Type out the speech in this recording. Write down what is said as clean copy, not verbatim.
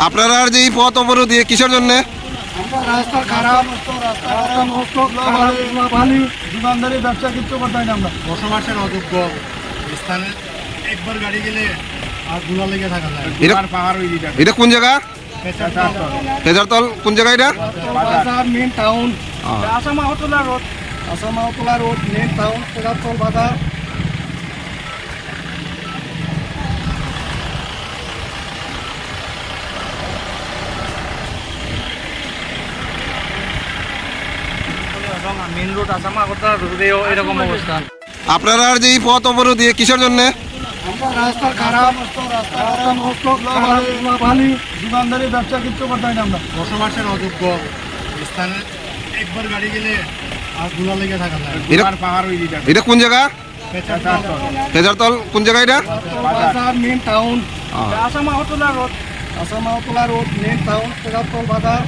আপনারা যে এই পথ অবরোধ দিয়ে কিসের জন্য? রাস্তা খারাপ, রাস্তা নষ্ট, পানি, দোকানদারি ব্যবসা কিছু করতে হয় না। আমরা বসবাসের অযোগ্য স্থানে একবার গাড়ি গেলে আর গুলা লেগে থাকা যায়। এটা কোন জায়গা? ফেজারতল কোন জায়গা এটা? বাজার মেন টাউন, আসামাহতলা রোড মেন টাউন, ফেজারতল বাজার। মেন রোড আসামাহতলা রোডেও এরকম অবস্থা। আপনারা যে এই পথ অবরোধ দিয়ে কিসের জন্য? রাস্তা খারাপ, রাস্তা নষ্ট, পানি, দোকানদারি ব্যবসা কিছু করতে হয় না। আমরা বসবাসের অযোগ্য স্থানে একবার গাড়ি গেলে আর গুলা লেগে থাকা যায়। এটা কোন জায়গা? ফেজারতল কোন জায়গা এটা? বাজার মেন টাউন, আসামাহতলা রোড মেন টাউন, ফেজারতল বাজার।